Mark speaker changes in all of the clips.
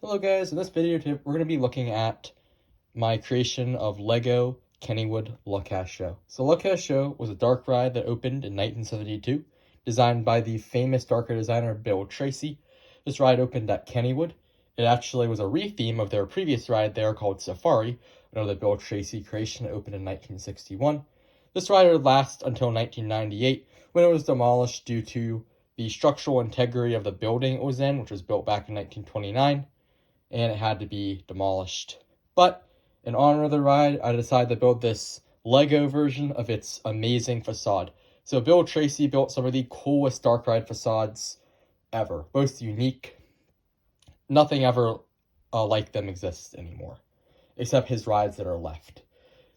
Speaker 1: Hello guys, in this video tip we're going to be looking at my creation of Lego Kennywood Le Cachot. So Le Cachot was a dark ride that opened in 1972, designed by the famous dark ride designer Bill Tracy. This ride opened at Kennywood. It actually was a re-theme of their previous ride there called Safari, another Bill Tracy creation that opened in 1961. This ride would last until 1998 when it was demolished due to the structural integrity of the building it was in, which was built back in 1929. And it had to be demolished. But in honor of the ride, I decided to build this Lego version of its amazing facade. So Bill Tracy built some of the coolest dark ride facades ever. Both unique. Nothing ever like them exists anymore, except his rides that are left.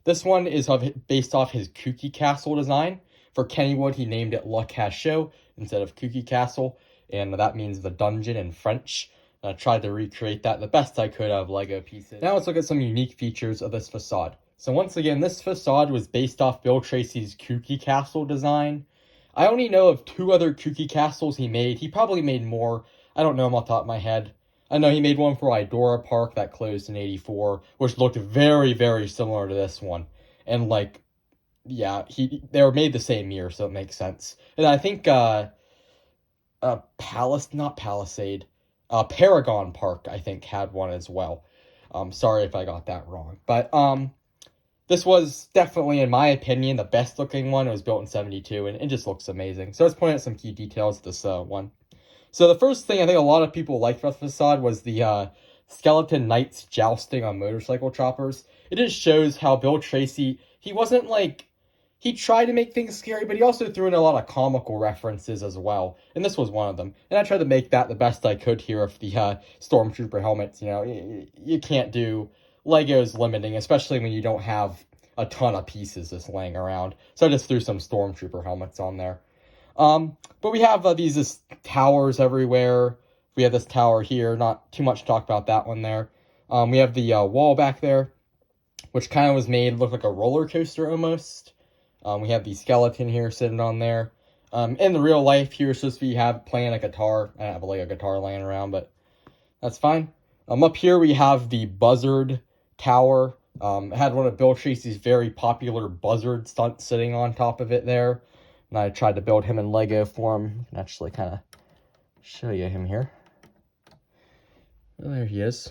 Speaker 1: This one is based off his Kooky Castle design. For Kennywood, he named it Le Cachot instead of Kooky Castle, and that means the dungeon in French. I tried to recreate that the best I could out of Lego pieces. Now let's look at some unique features of this facade. So once again, this facade was based off Bill Tracy's Kooky Castle design. I only know of 2 other Kooky Castles he made. He probably made more. I don't know them off the top of my head. I know he made one for Idora Park that closed in '84, which looked very, very similar to this one. And yeah, they were made the same year, so it makes sense. And I think Paragon Park, I think, had one as well. Sorry if I got that wrong. But this was definitely, in my opinion, the best looking one. It was built in '72, and it just looks amazing. So let's point out some key details of this one. So the first thing I think a lot of people liked about the facade was the skeleton knights jousting on motorcycle choppers. It just shows how Bill Tracy, he wasn't he tried to make things scary, but he also threw in a lot of comical references as well. And this was one of them. And I tried to make that the best I could here with the Stormtrooper helmets. You know, you can't do Lego's limiting, especially when you don't have a ton of pieces just laying around. So I just threw some Stormtrooper helmets on there. But we have these towers everywhere. We have this tower here. Not too much to talk about that one there. We have the wall back there, which kind of was made look like a roller coaster almost. We have the skeleton here sitting on there. In the real life here, supposed to be playing a guitar. I don't have a Lego guitar laying around, but that's fine. Up here we have the Buzzard Tower. It had one of Bill Tracy's very popular Buzzard stunts sitting on top of it there. And I tried to build him in Lego form. I can actually kind of show you him here. Well, there he is.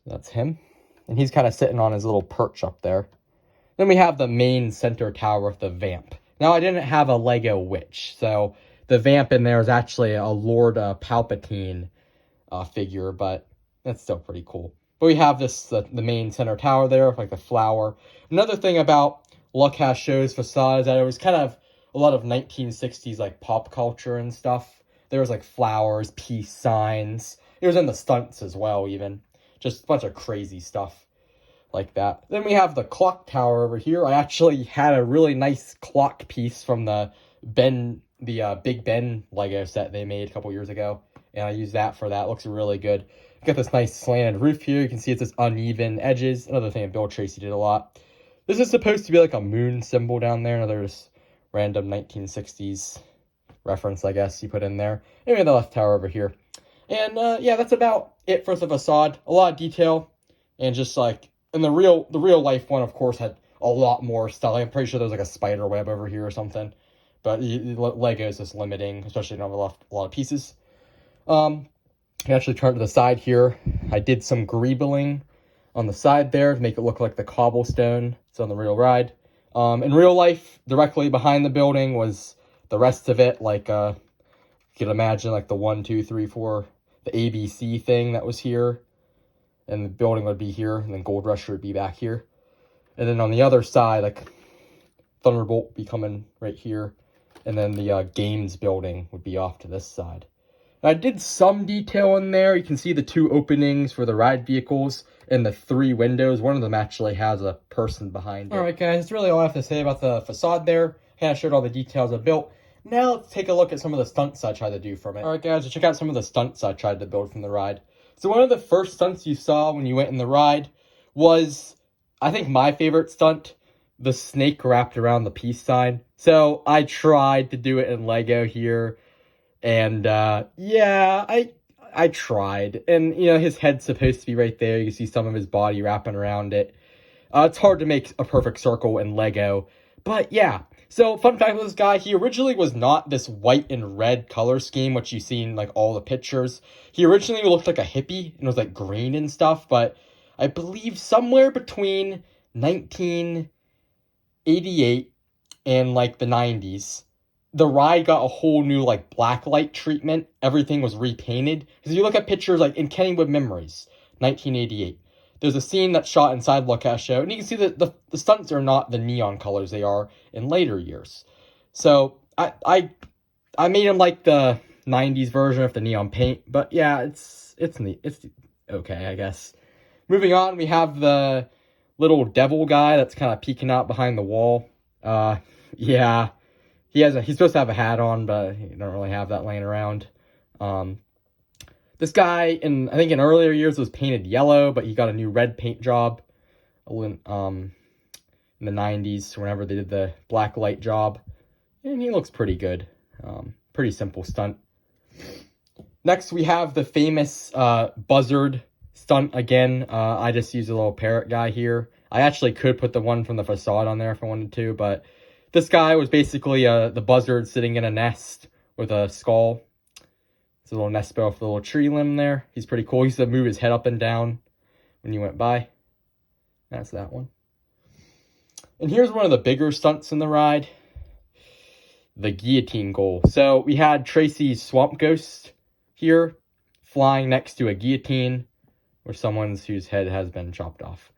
Speaker 1: That's him. And he's kind of sitting on his little perch up there. Then we have the main center tower with the vamp. Now, I didn't have a Lego witch, so the vamp in there is actually a Lord Palpatine figure, but that's still pretty cool. But we have the main center tower there, like the flower. Another thing about Le Cachot's facade is that it was kind of a lot of 1960s pop culture and stuff. There was flowers, peace signs. It was in the stunts as well, even. Just a bunch of crazy stuff like that. Then we have the clock tower over here. I actually had a really nice clock piece from the Big Ben Lego set they made a couple years ago. And I used that for that. It looks really good. Got this nice slanted roof here. You can see it's just uneven edges. Another thing that Bill Tracy did a lot. This is supposed to be like a moon symbol down there. Another just random 1960s reference, I guess, you put in there. And we have the left tower over here. And yeah, that's about it for the facade. A lot of detail, and just and the real life one, of course, had a lot more stuff. I'm pretty sure there's a spider web over here or something. But Lego is just limiting, especially when you have a lot of pieces. I can actually turn to the side here. I did some greebling on the side there to make it look like the cobblestone. It's on the real ride. In real life, directly behind the building was the rest of it, you could imagine the 1, 2, 3, 4, the ABC thing that was here, and the building would be here, and then Gold Rusher would be back here. And then on the other side, Thunderbolt would be coming right here, and then the games building would be off to this side. I did some detail in there. You can see the 2 openings for the ride vehicles and the 3 windows. One of them actually has a person behind it. Alright guys, that's really all I have to say about the facade there. I kind of showed all the details I built. Now let's take a look at some of the stunts I tried to do from it. Alright guys, let's check out some of the stunts I tried to build from the ride. So one of the first stunts you saw when you went in the ride was, I think, my favorite stunt, the snake wrapped around the peace sign. So I tried to do it in Lego here. And yeah, I tried. And, you know, his head's supposed to be right there. You can see some of his body wrapping around it. It's hard to make a perfect circle in Lego. But yeah, so fun fact with this guy, he originally was not this white and red color scheme, which you see in like all the pictures. He originally looked like a hippie and was like green and stuff, but I believe somewhere between 1988 and like the 90s, the ride got a whole new like blacklight treatment. Everything was repainted. Because you look at pictures like in Kennywood Memories, 1988. There's a scene that's shot inside Le Cachot, and you can see that the stunts are not the neon colors they are in later years. So I made him like the 90s version of the neon paint, but yeah, it's neat. It's okay, I guess. Moving on, we have the little devil guy that's kind of peeking out behind the wall. Yeah, he's supposed to have a hat on, but he don't really have that laying around. This guy, I think in earlier years, was painted yellow, but he got a new red paint job in the 90s, whenever they did the black light job. And he looks pretty good. Pretty simple stunt. Next, we have the famous buzzard stunt again. I just used a little parrot guy here. I actually could put the one from the facade on there if I wanted to, but this guy was basically the buzzard sitting in a nest with a skull. It's a little nest bell with a little tree limb there. He's pretty cool. He used to move his head up and down when you went by. That's that one. And here's one of the bigger stunts in the ride. The guillotine goal. So we had Tracy's swamp ghost here flying next to a guillotine or someone's whose head has been chopped off.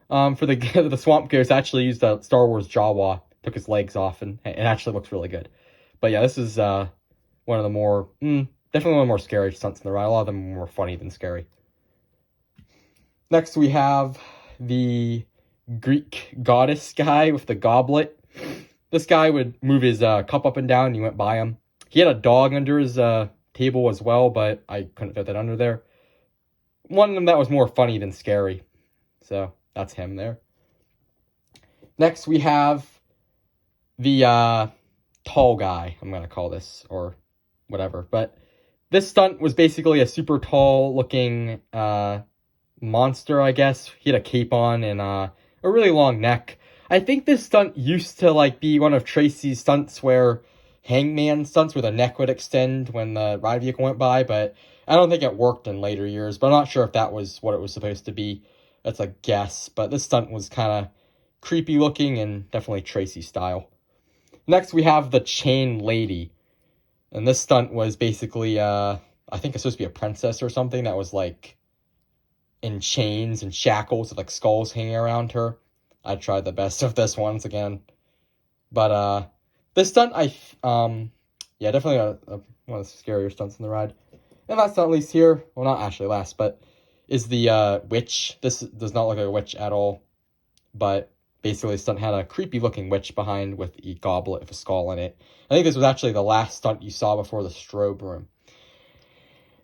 Speaker 1: For the swamp ghost, actually used a Star Wars Jawa, took his legs off, and it actually looks really good. But yeah, this is one of the more definitely one of the more scary stunts in the ride. A lot of them are more funny than scary. Next, we have the Greek goddess guy with the goblet. This guy would move his cup up and down, and you went by him. He had a dog under his table as well, but I couldn't fit that under there. One of them that was more funny than scary. So that's him there. Next, we have the tall guy, I'm going to call this, or whatever. But this stunt was basically a super tall looking monster, I guess. He had a cape on and a really long neck. I think this stunt used to like be one of Tracy's stunts where hangman stunts where the neck would extend when the ride vehicle went by, but I don't think it worked in later years, but I'm not sure if that was what it was supposed to be. That's a guess, but this stunt was kind of creepy looking and definitely Tracy style. Next, we have the chain lady. And this stunt was basically, I think it's supposed to be a princess or something that was like in chains and shackles with like skulls hanging around her. I tried the best of this once again. But this stunt, yeah, definitely one of the scarier stunts in the ride. And last not least here, well, not actually last, but is the witch. This does not look like a witch at all, but basically the stunt had a creepy looking witch behind with a goblet with a skull in it. I think this was actually the last stunt you saw before the strobe room.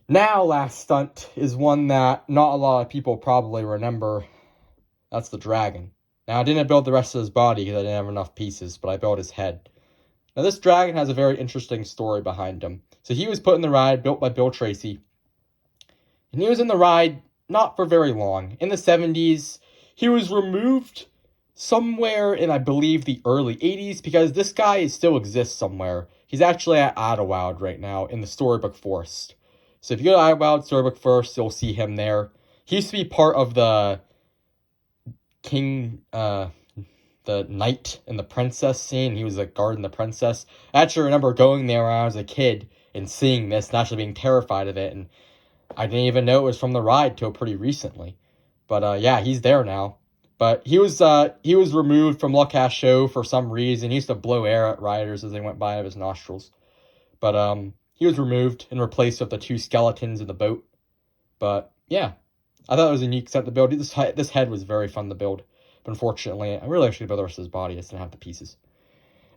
Speaker 1: Now, last stunt is one that not a lot of people probably remember. That's the dragon. Now, I didn't build the rest of his body because I didn't have enough pieces, but I built his head. Now, this dragon has a very interesting story behind him. So he was put in the ride, built by Bill Tracy. And he was in the ride not for very long. In the 70s, he was removed somewhere in, I believe, the early 80s, because this guy still exists somewhere. He's actually at Idlewild right now in the Storybook Forest. So if you go to Idlewild, Storybook Forest, you'll see him there. He used to be part of the the knight and the princess scene. He was like guarding the princess. I actually remember going there when I was a kid and seeing this and actually being terrified of it. And I didn't even know it was from the ride till pretty recently. But yeah, he's there now. But he was removed from Le Cachot for some reason. He used to blow air at riders as they went by out of his nostrils. But he was removed and replaced with the two skeletons in the boat. But yeah, I thought it was a unique set to build. This head was very fun to build. But unfortunately, I really actually built the rest of his body. I just didn't have the pieces.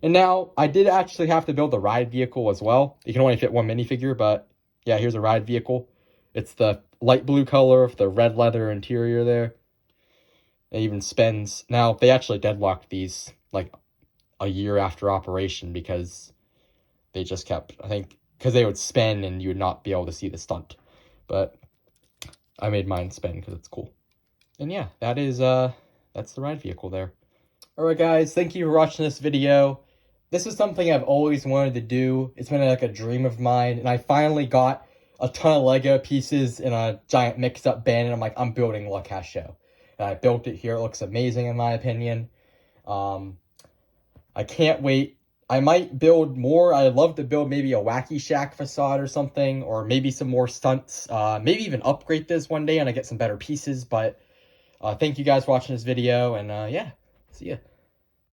Speaker 1: And now, I did actually have to build the ride vehicle as well. You can only fit one minifigure, but yeah, here's a ride vehicle. It's the light blue color with the red leather interior there. It even spins. Now, they actually deadlocked these like a year after operation because they just kept, I think, because they would spin and you would not be able to see the stunt. But I made mine spin because it's cool. And yeah, that is that's the ride vehicle there. Alright guys, thank you for watching this video. This is something I've always wanted to do. It's been like a dream of mine, and I finally got a ton of Lego pieces in a giant mix-up bin, and I'm like, I'm building Le Cachot. And I built it here. It looks amazing in my opinion. I can't wait. I might build more. I'd love to build maybe a Wacky Shack facade or something, or maybe some more stunts. Maybe even upgrade this one day and I get some better pieces. But thank you guys for watching this video, and yeah, see ya.